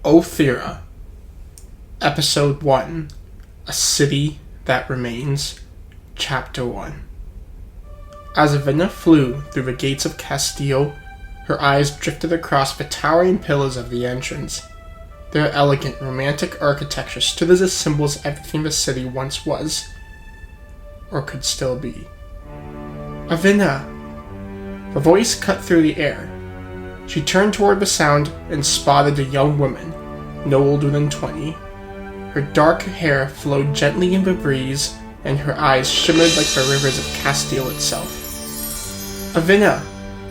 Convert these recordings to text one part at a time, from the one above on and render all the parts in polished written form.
Ohthea, Episode 1, A City That Remains, Chapter 1. As Aevyna flew through the gates of Castile, her eyes drifted across the towering pillars of the entrance. Their elegant, romantic architecture stood as a symbol of everything the city once was, or could still be. Aevyna! The voice cut through the air. She turned toward the sound and spotted a young woman, no older than 20. Her dark hair flowed gently in the breeze, and her eyes shimmered like the rivers of Castile itself. Aevyna,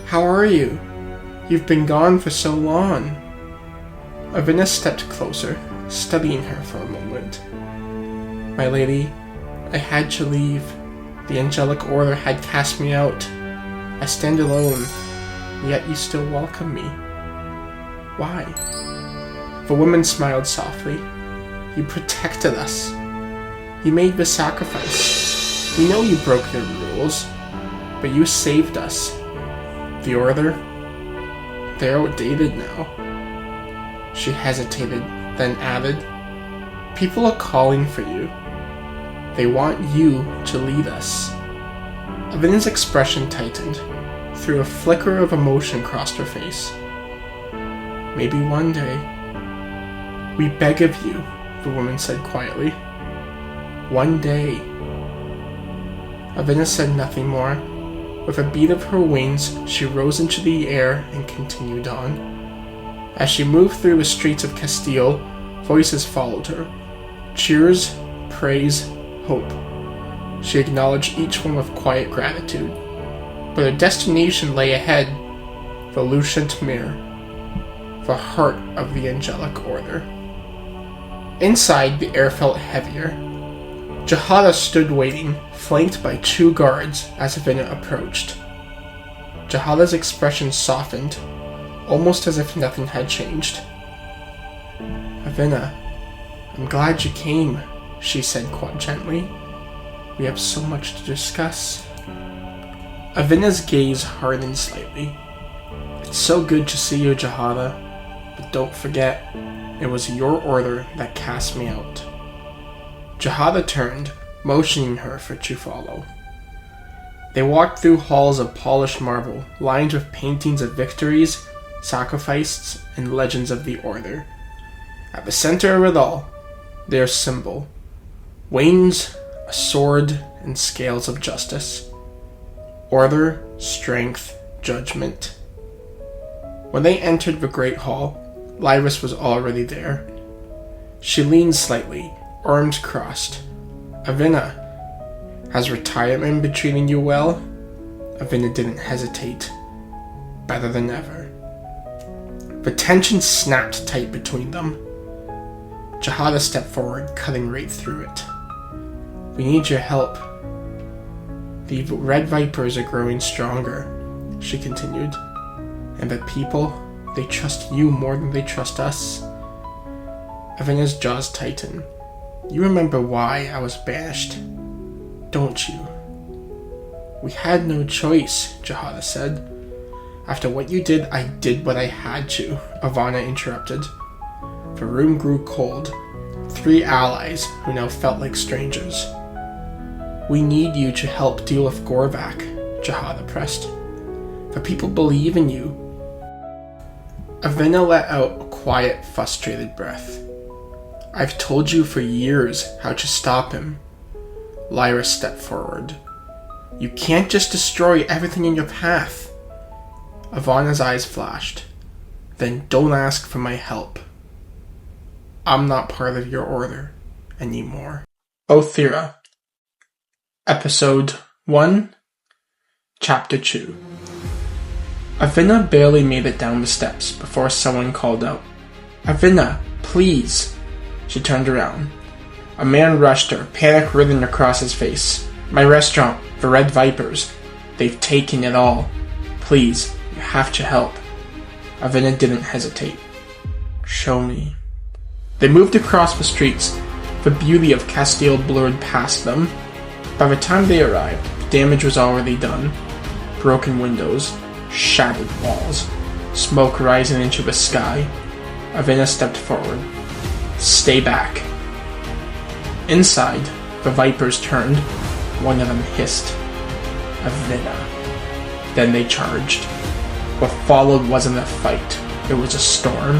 how are you? You've been gone for so long. Aevyna stepped closer, studying her for a moment. My lady, I had to leave. The Angelic Order had cast me out. I stand alone, yet you still welcome me. Why? The woman smiled softly. You protected us. You made the sacrifice. We know you broke their rules, but you saved us. The Order? They're outdated now. She hesitated, then added, people are calling for you. They want you to lead us. Aevyna's expression tightened. Through a flicker of emotion crossed her face. Maybe one day. We beg of you, the woman said quietly. One day. Aevyna said nothing more. With a beat of her wings, she rose into the air and continued on. As she moved through the streets of Castile, voices followed her. Cheers, praise, hope. She acknowledged each one with quiet gratitude. But her destination lay ahead, the Lucent Mirror, the heart of the Angelic Order. Inside, the air felt heavier. Jahada stood waiting, flanked by 2 guards as Aevyna approached. Jahada's expression softened, almost as if nothing had changed. Aevyna, I'm glad you came, she said quite gently. We have so much to discuss. Aevyna's gaze hardened slightly. It's so good to see you, Jahada, but don't forget, it was your order that cast me out. Jahada turned, motioning her for to follow. They walked through halls of polished marble, lined with paintings of victories, sacrifices, and legends of the Order. At the center of it all, their symbol, wings, a sword, and scales of justice. Order, strength, judgment. When they entered the great hall, Lyris was already there. She leaned slightly, arms crossed. Aevyna, has retirement been treating you well? Aevyna didn't hesitate. Better than ever. The tension snapped tight between them. Jahada stepped forward, cutting right through it. We need your help. The Red Vipers are growing stronger, she continued. And the people, they trust you more than they trust us. Aevyna's jaws tightened. You remember why I was banished, don't you? We had no choice, Jahada said. After what you did, I did what I had to, Aevyna interrupted. The room grew cold. 3 allies who now felt like strangers. We need you to help deal with Gorvac, Jahada pressed. The people believe in you. Aevyna let out a quiet, frustrated breath. I've told you for years how to stop him. Lyra stepped forward. You can't just destroy everything in your path. Aevyna's eyes flashed. Then don't ask for my help. I'm not part of your order anymore. Ohthea, Episode 1, Chapter 2. Aevyna barely made it down the steps before someone called out, Aevyna, please! She turned around. A man rushed her, panic written across his face. My restaurant, the Red Vipers. They've taken it all. Please, you have to help. Aevyna didn't hesitate. Show me. They moved across the streets. The beauty of Castile blurred past them. By the time they arrived, damage was already done. Broken windows, shattered walls, smoke rising into the sky. Aevyna stepped forward. Stay back. Inside, the vipers turned. One of them hissed. Aevyna. Then they charged. What followed wasn't a fight. It was a storm.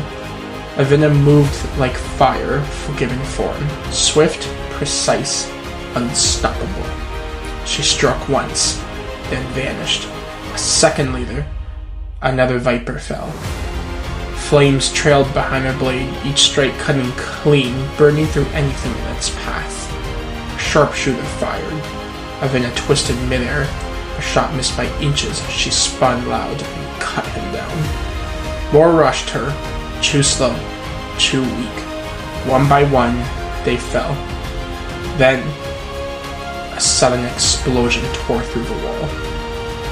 Aevyna moved like fire, forgiving form. Swift, precise, unstoppable. She struck once, then vanished. A second later, another viper fell. Flames trailed behind her blade, each strike cutting clean, burning through anything in its path. A sharpshooter fired. Aevyna twisted midair. A shot missed by inches as she spun loud and cut him down. More rushed her, too slow, too weak. One by one, they fell. Then, a sudden explosion tore through the wall.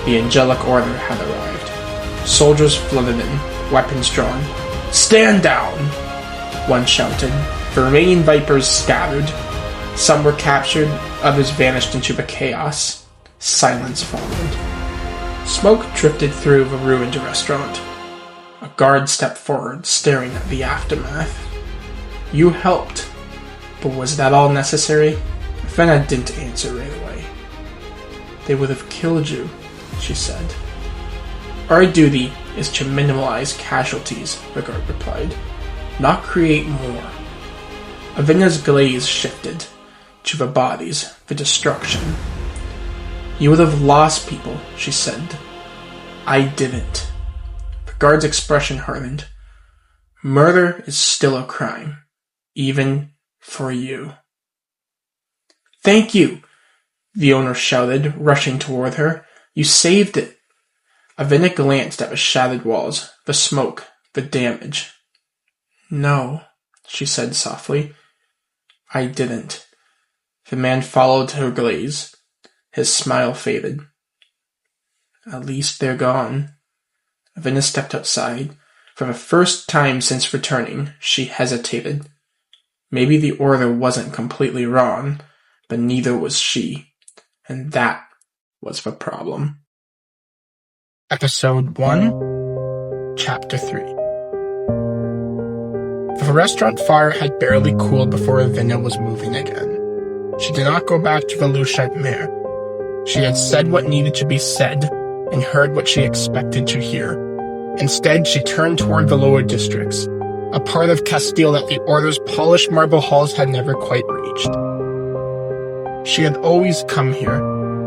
The Angelic Order had arrived. Soldiers flooded in, weapons drawn. Stand down! One shouted. The remaining vipers scattered. Some were captured, others vanished into the chaos. Silence followed. Smoke drifted through the ruined restaurant. A guard stepped forward, staring at the aftermath. You helped, but was that all necessary? Aevyna didn't answer right away. They would have killed you, she said. Our duty is to minimize casualties, the guard replied, not create more. Aevyna's gaze shifted to the bodies, the destruction. You would have lost people, she said. I didn't. The guard's expression hardened. Murder is still a crime, even for you. Thank you, the owner shouted, rushing toward her. You saved it. Aevyna glanced at the shattered walls, the smoke, the damage. No, she said softly. I didn't. The man followed her gaze. His smile faded. At least they're gone. Aevyna stepped outside. For the first time since returning, she hesitated. Maybe the order wasn't completely wrong, but neither was she. And that was the problem. Episode 1, Chapter 3. The restaurant fire had barely cooled before Aevyna was moving again. She did not go back to the Louchette Mare. She had said what needed to be said, and heard what she expected to hear. Instead, she turned toward the lower districts, a part of Castile that the Order's polished marble halls had never quite reached. She had always come here,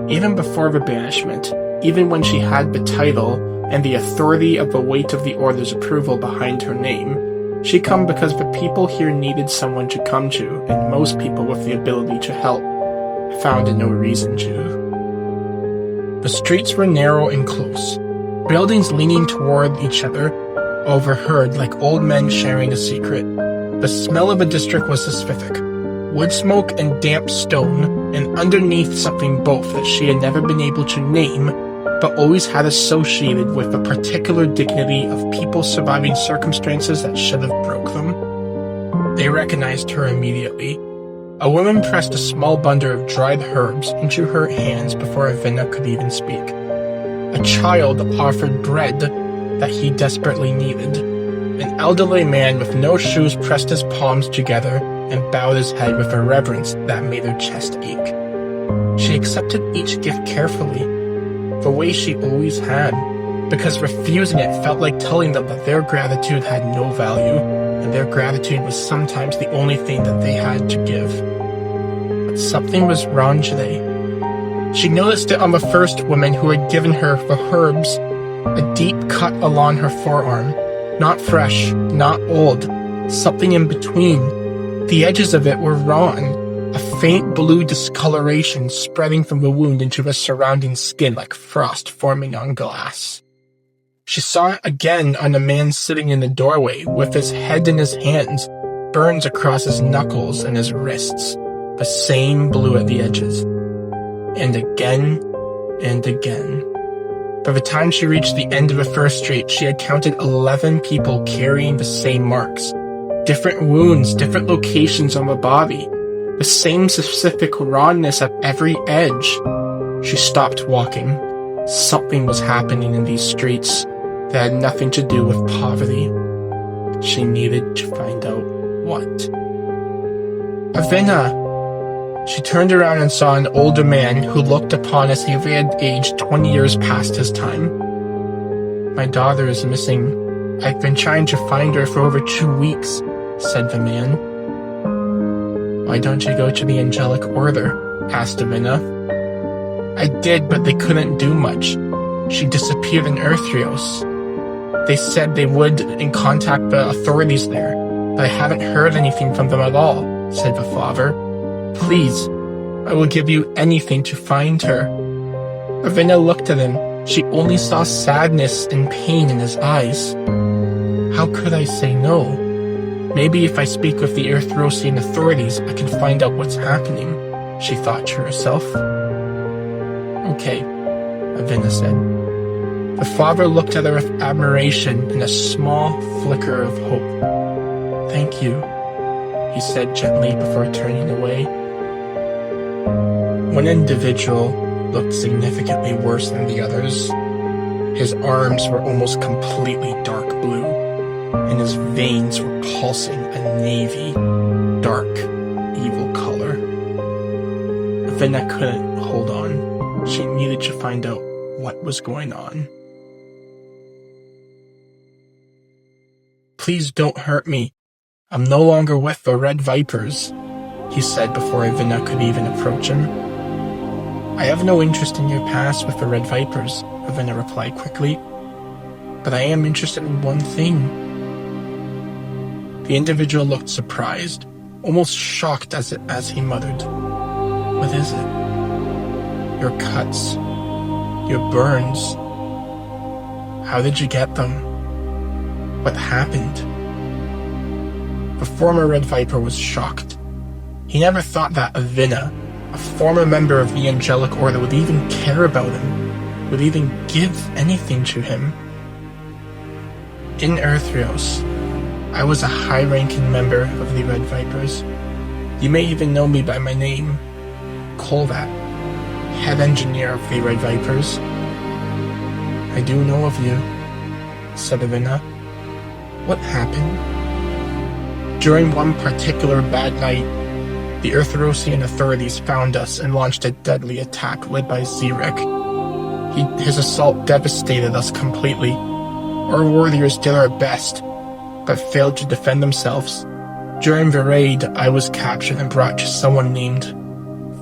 even before the banishment, even when she had the title and the authority of the weight of the Order's approval behind her name. She come because the people here needed someone to come to, and most people with the ability to help found no reason to. The streets were narrow and close, buildings leaning toward each other, overheard like old men sharing a secret. The smell of the district was specific. Wood smoke and damp stone, and underneath something both that she had never been able to name, but always had associated with a particular dignity of people surviving circumstances that should have broke them. They recognized her immediately. A woman pressed a small bundle of dried herbs into her hands before Aevyna could even speak. A child offered bread that he desperately needed. An elderly man with no shoes pressed his palms together and bowed his head with a reverence that made her chest ache. She accepted each gift carefully, the way she always had, because refusing it felt like telling them that their gratitude had no value, and their gratitude was sometimes the only thing that they had to give. But something was wrong today. She noticed it on the first woman who had given her the herbs, a deep cut along her forearm, not fresh, not old, something in between. The edges of it were wrong, a faint blue discoloration spreading from the wound into the surrounding skin like frost forming on glass. She saw it again on a man sitting in the doorway with his head in his hands, burns across his knuckles and his wrists, the same blue at the edges. And again, and again. By the time she reached the end of the first street, she had counted 11 people carrying the same marks. Different wounds, different locations on the body, the same specific rawness at every edge. She stopped walking. Something was happening in these streets that had nothing to do with poverty. She needed to find out what. Aevyna! She turned around and saw an older man who looked upon as if he had aged 20 years past his time. My daughter is missing. I've been trying to find her for over 2 weeks, said the man. Why don't you go to the Angelic Order? Asked Aevyna. I did, but they couldn't do much. She disappeared in Earthrios. They said they would contact the authorities there, but I haven't heard anything from them at all, said the father. Please, I will give you anything to find her. Aevyna looked at him. She only saw sadness and pain in his eyes. How could I say no? Maybe if I speak with the Earthrosian authorities, I can find out what's happening, she thought to herself. Okay, Aevyna said. The father looked at her with admiration and a small flicker of hope. Thank you, he said gently before turning away. One individual looked significantly worse than the others. His arms were almost completely dark blue, and his veins were pulsing a navy, dark, evil color. Aevyna couldn't hold on. She needed to find out what was going on. Please don't hurt me. I'm no longer with the Red Vipers, he said before Aevyna could even approach him. I have no interest in your past with the Red Vipers, Aevyna replied quickly. But I am interested in one thing. The individual looked surprised, almost shocked as he muttered. What is it? Your cuts. Your burns. How did you get them? What happened? The former Red Viper was shocked. He never thought that Aevyna, a former member of the Angelic Order, would even care about him, would even give anything to him. In Earthrios, I was a high-ranking member of the Red Vipers. You may even know me by my name, Kolvat, head engineer of the Red Vipers. I do know of you, said Aevyna. What happened? During one particular bad night, the Earthrosian authorities found us and launched a deadly attack led by Zarek. His assault devastated us completely. Our warriors did our best, but failed to defend themselves. During the raid, I was captured and brought to someone named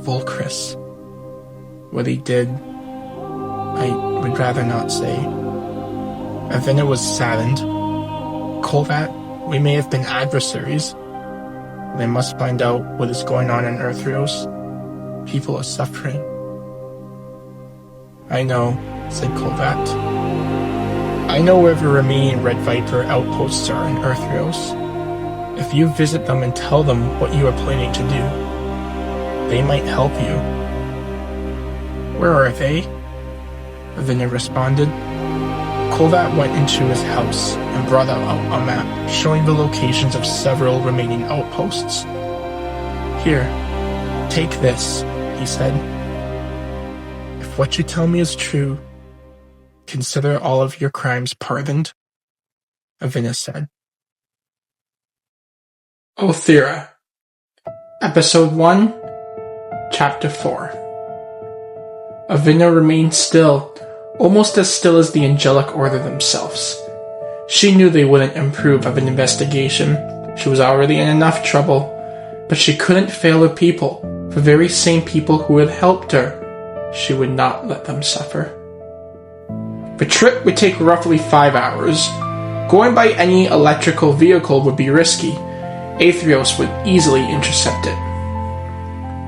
Volcris. What he did, I would rather not say. Aevyna was saddened. Kolvat, we may have been adversaries, but I must find out what is going on in Earthrios. People are suffering. I know, said Kolvat. I know where the remaining Red Viper outposts are in Earthrios. If you visit them and tell them what you are planning to do, they might help you. Where are they? Aevyna responded. Kolvat went into his house and brought out a map showing the locations of several remaining outposts. Here, take this, he said. If what you tell me is true, consider all of your crimes pardoned, Aevyna said. Ohthea, Episode 1, Chapter 4. Aevyna remained still, almost as still as the Angelic Order themselves. She knew they wouldn't improve of an investigation. She was already in enough trouble, but she couldn't fail her people, the very same people who had helped her. She would not let them suffer. The trip would take roughly 5 hours. Going by any electrical vehicle would be risky. Aethrios would easily intercept it.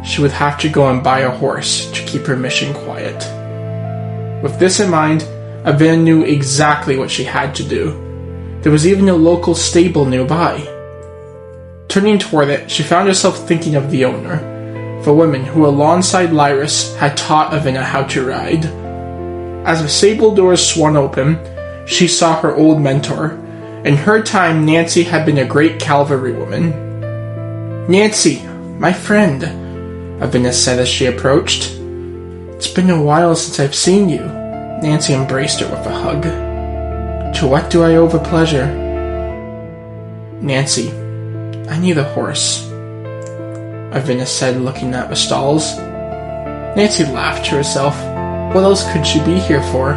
She would have to go and buy a horse to keep her mission quiet. With this in mind, Aevyna knew exactly what she had to do. There was even a local stable nearby. Turning toward it, she found herself thinking of the owner, the woman who alongside Lyris had taught Aevyna how to ride. As the stable doors swung open, she saw her old mentor. In her time, Nancy had been a great cavalrywoman. Nancy, my friend, Aevyna said as she approached. It's been a while since I've seen you. Nancy embraced her with a hug. To what do I owe the pleasure? Nancy, I need a horse, Aevyna said, looking at the stalls. Nancy laughed to herself. What else could she be here for?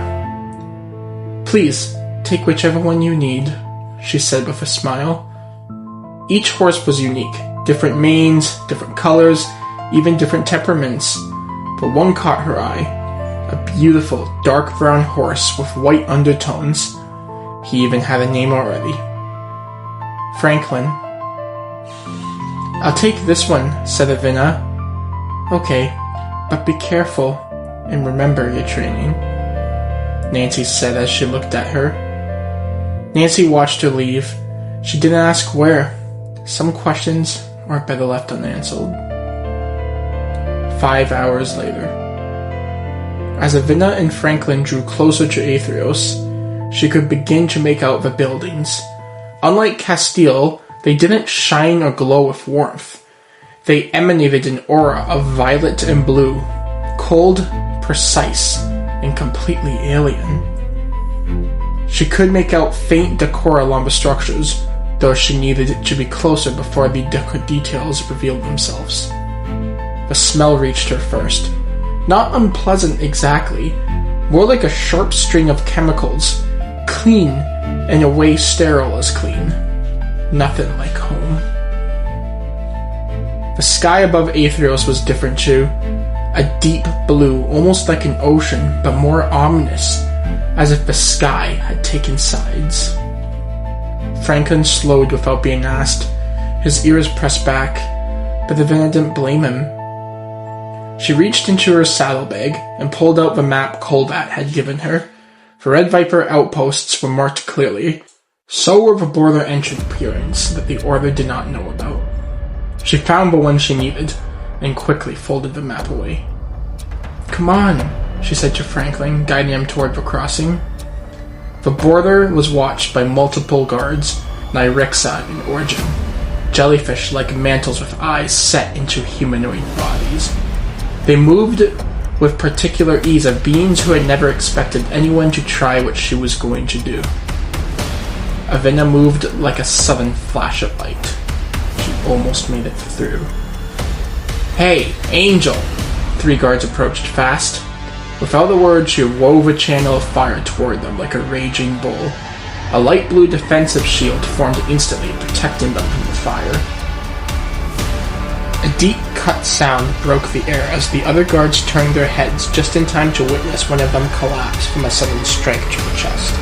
Please, take whichever one you need, she said with a smile. Each horse was unique, different manes, different colors, even different temperaments. But one caught her eye, a beautiful dark brown horse with white undertones. He even had a name already. Franklin. I'll take this one, said Aevyna. Okay, but be careful and remember your training, Nancy said as she looked at her. Nancy watched her leave. She didn't ask where. Some questions are better left unanswered. 5 hours later. As Aevyna and Franklin drew closer to Aetherios, she could begin to make out the buildings. Unlike Castile, they didn't shine or glow with warmth. They emanated an aura of violet and blue, cold, precise, and completely alien. She could make out faint decor along the structures, though she needed to be closer before the details revealed themselves. The smell reached her first. Not unpleasant exactly, more like a sharp string of chemicals, clean, in a way sterile as clean. Nothing like home. The sky above Aetherios was different too. A deep blue, almost like an ocean, but more ominous, as if the sky had taken sides. Franklin slowed without being asked, his ears pressed back, but Aevyna didn't blame him. She reached into her saddlebag and pulled out the map Koldat had given her. The Red Viper outposts were marked clearly. So were the border entry clearings that the Order did not know about. She found the one she needed, and quickly folded the map away. Come on, she said to Franklin, guiding him toward the crossing. The border was watched by multiple guards, Nyrixa in origin, jellyfish-like mantles with eyes set into humanoid bodies. They moved with particular ease of beings who had never expected anyone to try what she was going to do. Aevyna moved like a sudden flash of light. She almost made it through. Hey, Angel! 3 guards approached fast. Without a word, she wove a channel of fire toward them like a raging bull. A light blue defensive shield formed instantly, protecting them from the fire. A deep cut sound broke the air as the other guards turned their heads just in time to witness one of them collapse from a sudden strike to the chest.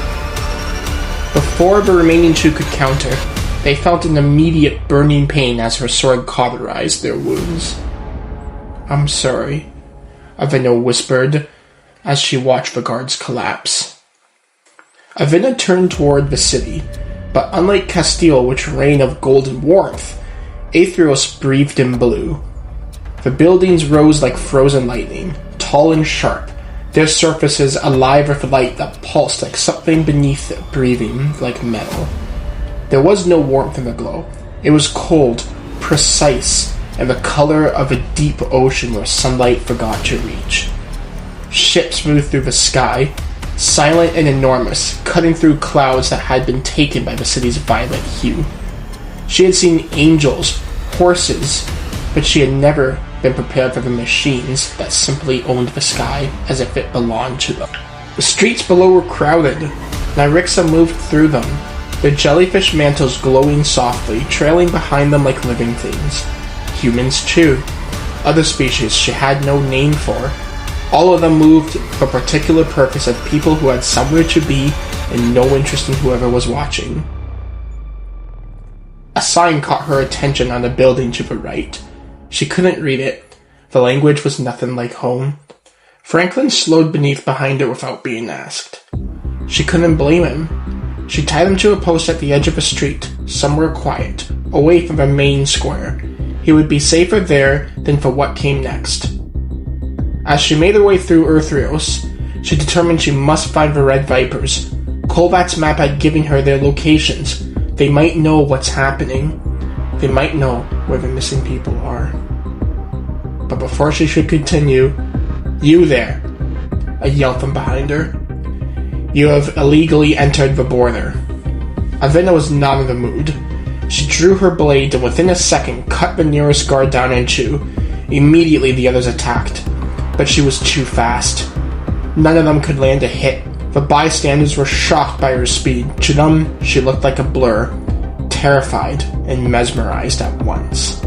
Before the remaining 2 could counter, they felt an immediate burning pain as her sword cauterized their wounds. I'm sorry, Aevyna whispered as she watched the guards collapse. Aevyna turned toward the city, but unlike Castile, which reigned of golden warmth, Aetherios breathed in blue. The buildings rose like frozen lightning, tall and sharp, their surfaces alive with light that pulsed like something beneath it, breathing like metal. There was no warmth in the glow. It was cold, precise, and the color of a deep ocean where sunlight forgot to reach. Ships moved through the sky, silent and enormous, cutting through clouds that had been taken by the city's violet hue. She had seen angels, horses, but she had never been prepared for the machines that simply owned the sky as if it belonged to them. The streets below were crowded. Nyrixa moved through them, their jellyfish mantles glowing softly, trailing behind them like living things. Humans too. Other species she had no name for. All of them moved for a particular purpose of people who had somewhere to be and no interest in whoever was watching. A sign caught her attention on a building to the right. She couldn't read it. The language was nothing like home. Franklin slowed beneath behind it without being asked. She couldn't blame him. She tied him to a post at the edge of a street, somewhere quiet, away from the main square. He would be safer there than for what came next. As she made her way through Aetherios, she determined she must find the Red Vipers. Koldat's map had given her their locations. They might know what's happening. They might know where the missing people are. But before she should continue, "You there!" a yell from behind her. "You have illegally entered the border." Aevyna was not in the mood. She drew her blade and within a second cut the nearest guard down in two. Immediately the others attacked, but she was too fast. None of them could land a hit. The bystanders were shocked by her speed. To them, she looked like a blur, terrified and mesmerized at once.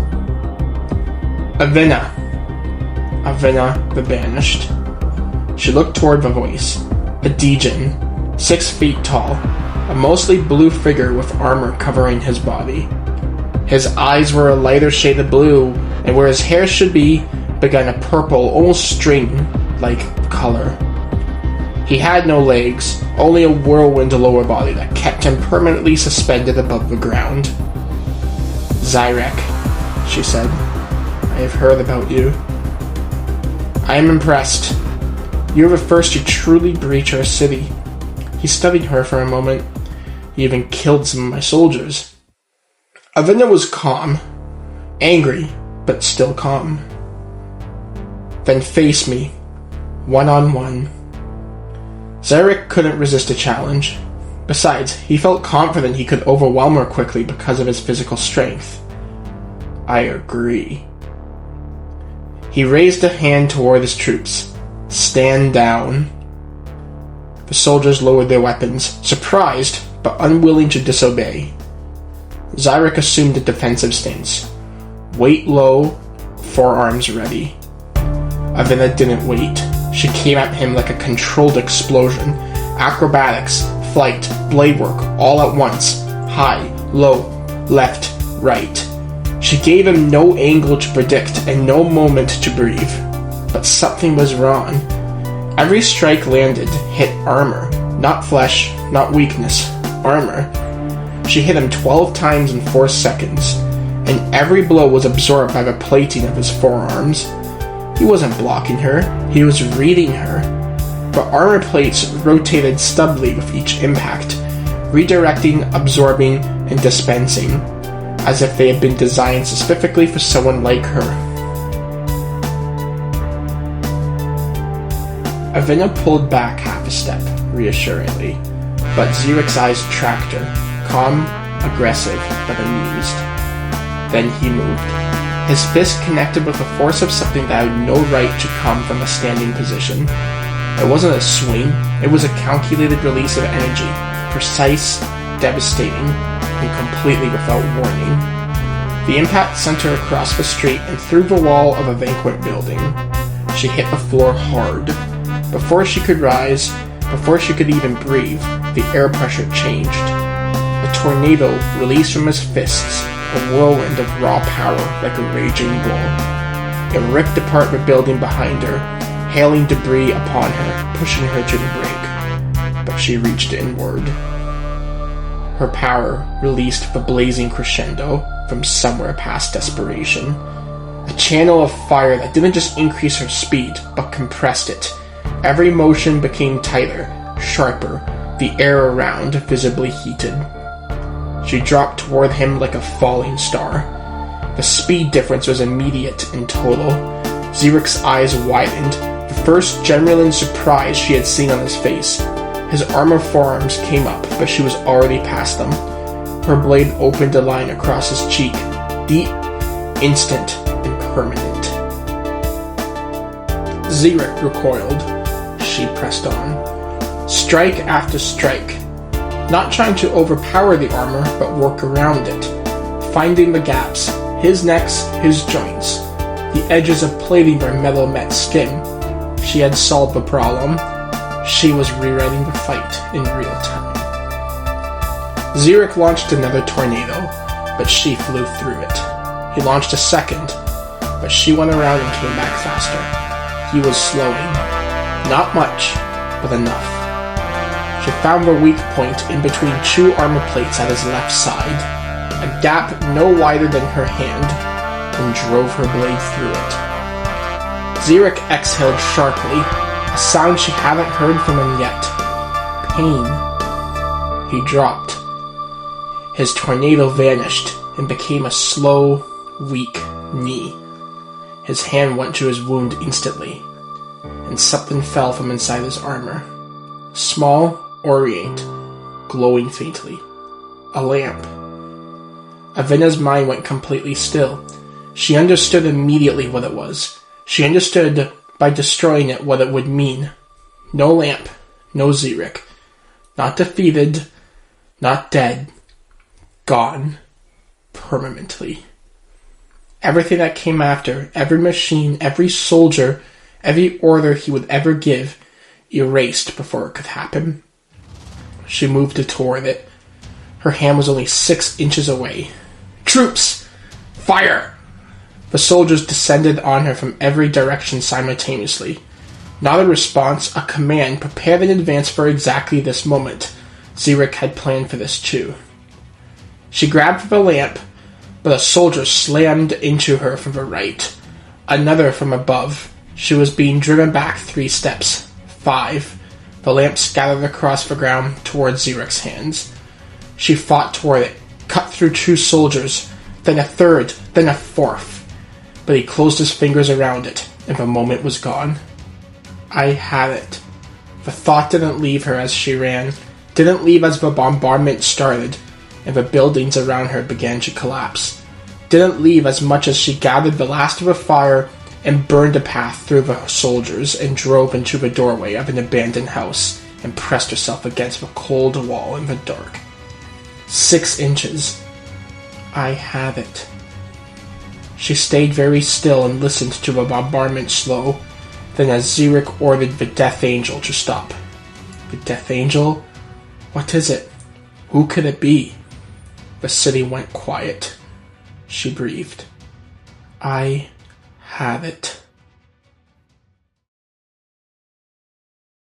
Aevyna the Banished. She looked toward the voice. A Djinn, 6 feet tall, a mostly blue figure with armor covering his body. His eyes were a lighter shade of blue, and where his hair should be began a purple, almost string-like color. He had no legs, only a whirlwind lower body that kept him permanently suspended above the ground. "Zarek," she said, "I have heard about you. I am impressed. You are the first to truly breach our city." He studied her for a moment. "You even killed some of my soldiers." Aevyna was calm. Angry, but still calm. "Then face me, one-on-one." Zarek couldn't resist a challenge. Besides, he felt confident he could overwhelm her quickly because of his physical strength. "I agree." He raised a hand toward his troops. "Stand down." The soldiers lowered their weapons, surprised but unwilling to disobey. Zarek assumed a defensive stance. Weight low, forearms ready. Aevyna didn't wait. She came at him like a controlled explosion. Acrobatics, flight, blade work, all at once. High, low, left, right. She gave him no angle to predict and no moment to breathe. But something was wrong. Every strike landed hit armor. Not flesh, not weakness. Armor. She hit him 12 times in 4 seconds, and every blow was absorbed by the plating of his forearms. He wasn't blocking her, he was reading her. The armor plates rotated stubbornly with each impact, redirecting, absorbing, and dispensing, as if they had been designed specifically for someone like her. Aevyna pulled back half a step, reassuringly, but Zarek's eyes tracked her, calm, aggressive, but amused. Then he moved. His fist connected with the force of something that had no right to come from a standing position. It wasn't a swing, it was a calculated release of energy, precise, devastating, and completely without warning. The impact sent her across the street and through the wall of a banquet building. She hit the floor hard. Before she could rise, before she could even breathe, the air pressure changed. A tornado released from his fists, a whirlwind of raw power like a raging bull. It ripped apart the building behind her, hailing debris upon her, pushing her to the brink. But she reached inward. Her power released the blazing crescendo from somewhere past desperation. A channel of fire that didn't just increase her speed, but compressed it. Every motion became tighter, sharper, the air around visibly heated. She dropped toward him like a falling star. The speed difference was immediate and total. Zarek's eyes widened, the first genuine surprise she had seen on his face. His armor forearms came up, but she was already past them. Her blade opened a line across his cheek, deep, instant, and permanent. Zarek recoiled. She pressed on. Strike after strike. Not trying to overpower the armor, but work around it. Finding the gaps, his necks, his joints. The edges of plating where metal met skin. She had solved the problem. She was rewriting the fight in real time. Zarek launched another tornado, but she flew through it. He launched a second, but she went around and came back faster. He was slowing. Not much, but enough. She found the weak point in between 2 armor plates at his left side, a gap no wider than her hand, and drove her blade through it. Zarek exhaled sharply, a sound she hadn't heard from him yet. Pain. He dropped. His tornado vanished and became a slow, weak knee. His hand went to his wound instantly, and something fell from inside his armor. Small, orient, glowing faintly. A lamp. Aevyna's mind went completely still. She understood immediately what it was. She understood by destroying it what it would mean. No lamp, no Zarek. Not defeated, not dead. Gone. Permanently. Everything that came after, every machine, every soldier, every order he would ever give, erased before it could happen. She moved toward it. Her hand was only 6 inches away. Troops! Fire! The soldiers descended on her from every direction simultaneously. Not a response, a command prepared in advance for exactly this moment. Zarek had planned for this too. She grabbed for the lamp, but a soldier slammed into her from the right. Another from above. She was being driven back 3 steps. 5. The lamp scattered across the ground towards Zarek's hands. She fought toward it, cut through 2 soldiers, then a 3rd, then a 4th. But he closed his fingers around it, and the moment was gone. I had it. The thought didn't leave her as she ran, didn't leave as the bombardment started, and the buildings around her began to collapse. Didn't leave as much as she gathered the last of the fire and burned a path through the soldiers and drove into the doorway of an abandoned house and pressed herself against the cold wall in the dark. 6 inches. I have it. She stayed very still and listened to the bombardment slow. Then as Zarek ordered the Death Angel to stop. The Death Angel? What is it? Who could it be? The city went quiet. She breathed. I have it.